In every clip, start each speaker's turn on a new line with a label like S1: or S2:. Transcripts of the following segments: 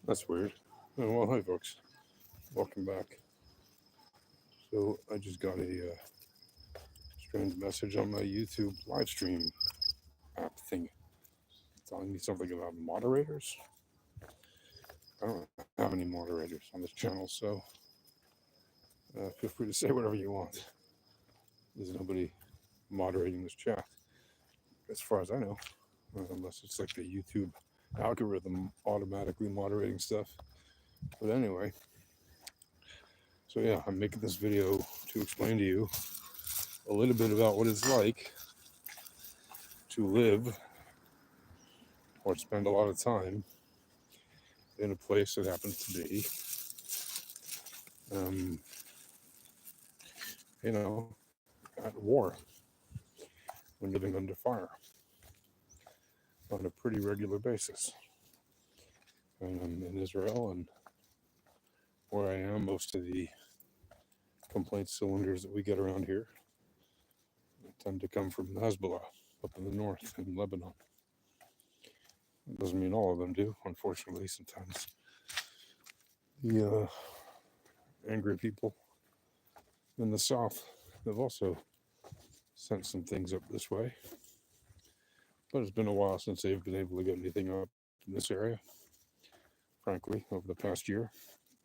S1: That's weird. Oh, well, hi, folks. Welcome back. So, I just got a strange message on my YouTube live stream app thing telling me something about moderators. I don't have any moderators on this channel, so feel free to say whatever you want. There's nobody moderating this chat, as far as I know, unless it's like the YouTube algorithm automatically moderating stuff. But anyway, so yeah, I'm making this video to explain to you a little bit about what it's like to live or spend a lot of time in a place that happens to be, um, at war, when living under fire on a pretty regular basis. And I'm in Israel, and where I am, most of the complaint cylinders that we get around here tend to come from Hezbollah up in the north in Lebanon. It doesn't mean all of them do, unfortunately. Sometimes the angry people in the south have also sent some things up this way. But it's been a while since they've been able to get anything up in this area. Frankly, over the past year,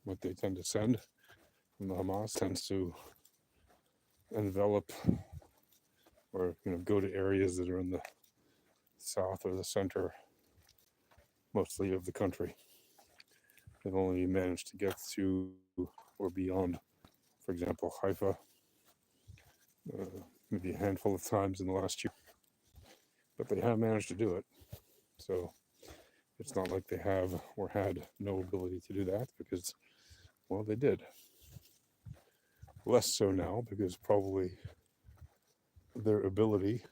S1: what they tend to send from the Hamas tends to envelop or go to areas that are in the south or the center, mostly of the country. They've only managed to get to or beyond, for example, Haifa, maybe a handful of times in the last year, but they have managed to do it. So it's not like they have or had no ability to do that, because, well, they did. Less so now, because probably their ability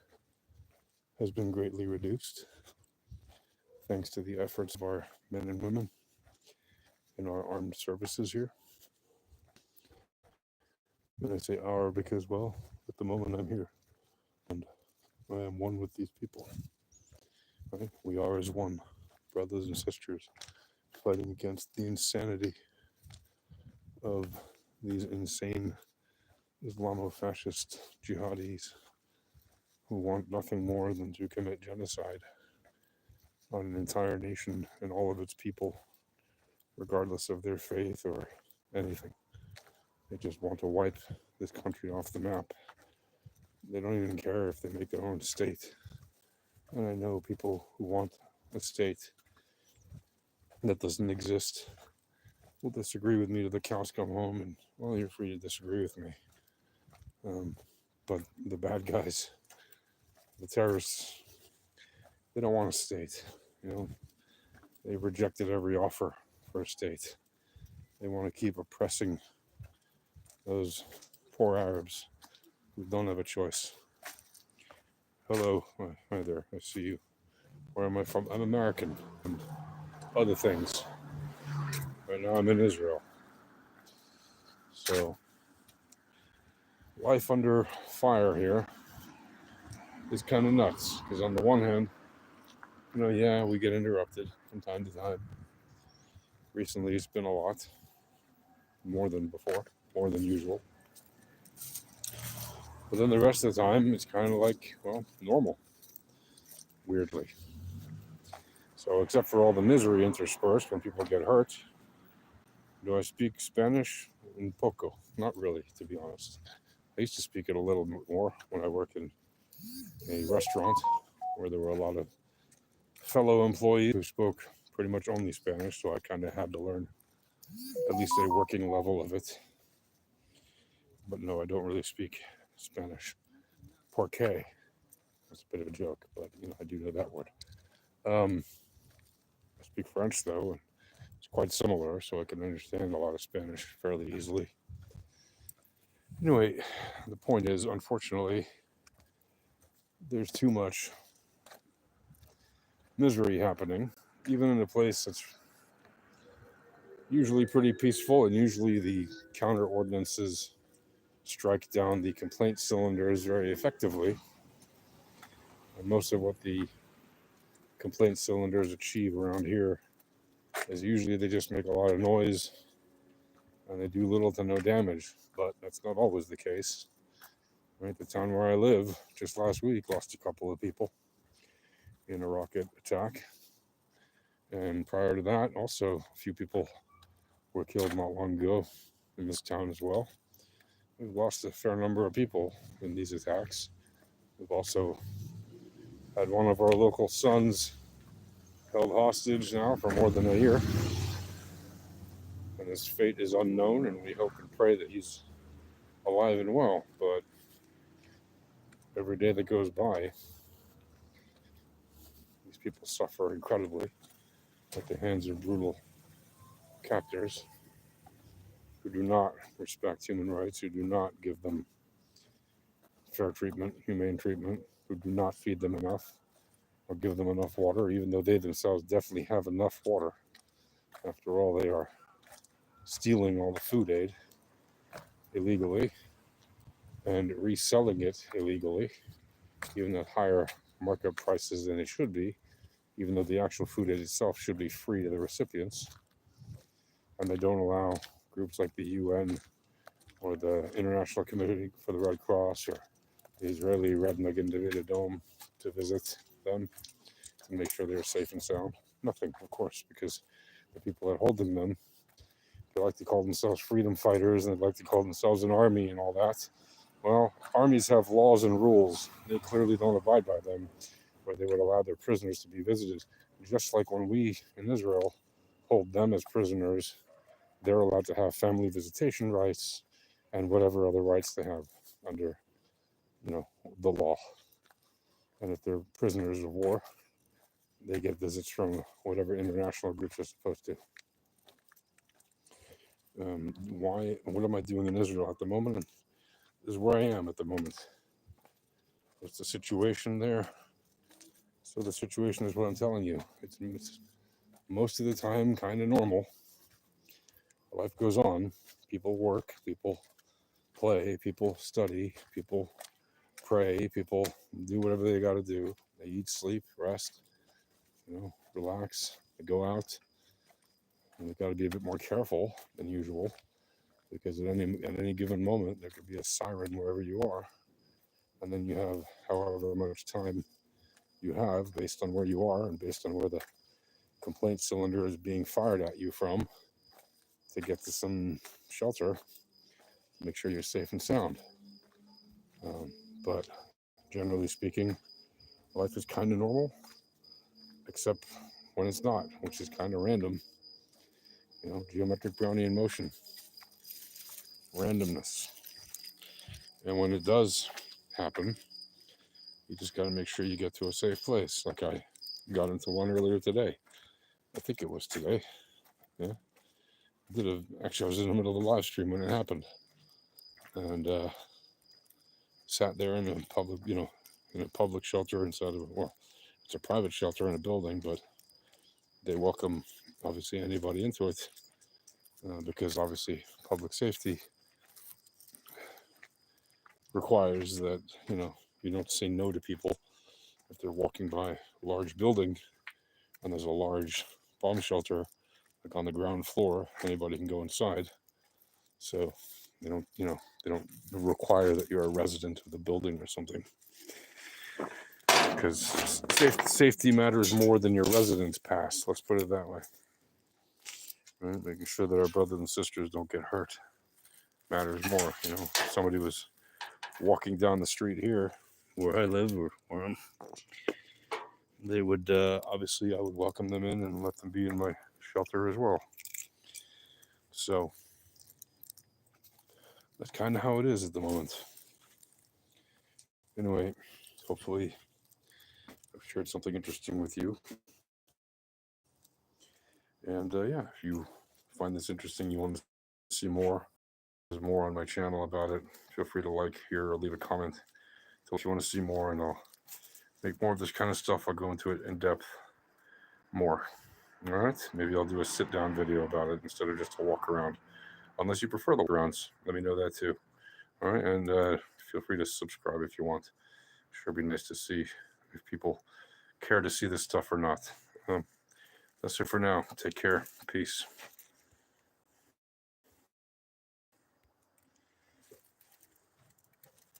S1: has been greatly reduced thanks to the efforts of our men and women in our armed services here. And I say our because, well, at the moment I'm here and I am one with these people. Right? We are as one, brothers and sisters, fighting against the insanity of these insane Islamo-fascist jihadis who want nothing more than to commit genocide on an entire nation and all of its people, regardless of their faith or anything. They just want to wipe this country off the map. They don't even care if they make their own state. And I know people who want a state that doesn't exist will disagree with me till the cows come home, and, well, you're free to disagree with me. But the bad guys, the terrorists, they don't want a state. They've rejected every offer for a state. They want to keep oppressing those poor Arabs who don't have a choice. Hello, hi there, I see you. Where am I from? I'm American and other things. Right now I'm in Israel. So, life under fire here is kind of nuts, because on the one hand, yeah, we get interrupted from time to time. Recently it's been a lot, more than before, more than usual. But then the rest of the time, it's kind of like, well, normal, weirdly. So, except for all the misery interspersed when people get hurt, do I speak Spanish? Un poco. Not really, to be honest. I used to speak it a little bit more when I worked in a restaurant where there were a lot of fellow employees who spoke pretty much only Spanish, so I kind of had to learn at least a working level of it. But no, I don't really speak Spanish. Porque. That's a bit of a joke, but I do know that word. I speak French, though, and it's quite similar, so I can understand a lot of Spanish fairly easily. Anyway, the point is, unfortunately, there's too much misery happening, even in a place that's usually pretty peaceful, and usually the counter ordinances strike down the complaint cylinders very effectively. And most of what the complaint cylinders achieve around here is usually they just make a lot of noise and they do little to no damage, but that's not always the case. Right, the town where I live just last week lost a couple of people in a rocket attack, and prior to that, also a few people were killed not long ago in this town as well. We've lost a fair number of people in these attacks. We've also had one of our local sons held hostage now for more than a year, and his fate is unknown, and we hope and pray that he's alive and well. But every day that goes by, these people suffer incredibly at the hands of brutal captors who do not respect human rights, who do not give them fair treatment, humane treatment, who do not feed them enough or give them enough water, even though they themselves definitely have enough water. After all, they are stealing all the food aid illegally and reselling it illegally, even at higher markup prices than it should be, even though the actual food aid itself should be free to the recipients. And they don't allow groups like the UN or the International Committee for the Red Cross or the Israeli Red Magen David Dome to visit them to make sure they're safe and sound. Nothing, of course, because the people that are holding them, they like to call themselves freedom fighters and they like to call themselves an army and all that. Well, armies have laws and rules. They clearly don't abide by them, where they would allow their prisoners to be visited. Just like when we in Israel hold them as prisoners, they're allowed to have family visitation rights and whatever other rights they have under, the law. And if they're prisoners of war, they get visits from whatever international groups are supposed to. What am I doing in Israel at the moment? This is where I am at the moment. What's the situation there? So the situation is what I'm telling you. It's most of the time kind of normal. Life goes on. People work, people play, people study, people pray, people do whatever they got to do. They eat, sleep, rest, relax. They go out. And they've got to be a bit more careful than usual because at any given moment there could be a siren wherever you are, and then you have however much time you have based on where you are and based on where the complaint cylinder is being fired at you from to get to some shelter. Make sure you're safe and sound. But generally speaking, life is kind of normal, except when it's not, which is kind of random. Geometric Brownian motion, randomness. And when it does happen, you just got to make sure you get to a safe place. Like I got into one earlier today. I think it was today. Yeah. Actually, I was in the middle of the live stream when it happened. And sat there in a public shelter inside of, it's a private shelter in a building, but they welcome, obviously, anybody into it because, obviously, public safety requires that, you don't say no to people if they're walking by a large building and there's a large bomb shelter like on the ground floor. Anybody can go inside. So they don't require that you're a resident of the building or something, because safety matters more than your residence pass. Let's put it that way. Right? Making sure that our brothers and sisters don't get hurt matters more. If somebody was walking down the street here where I live or where I'm, they would obviously I would welcome them in and let them be in my shelter as well. So that's kind of how it is at the moment. Anyway, hopefully I've shared something interesting with you. And if you find this interesting, you want to see more, there's more on my channel about it. Feel free to like here or leave a comment. Tell if you want to see more, and I'll make more of this kind of stuff. I'll go into it in depth more. All right, maybe I'll do a sit-down video about it instead of just a walk around. Unless you prefer the walk-arounds, let me know that too. All right, and feel free to subscribe if you want. Sure, be nice to see if people care to see this stuff or not. That's it for now. Take care. Peace.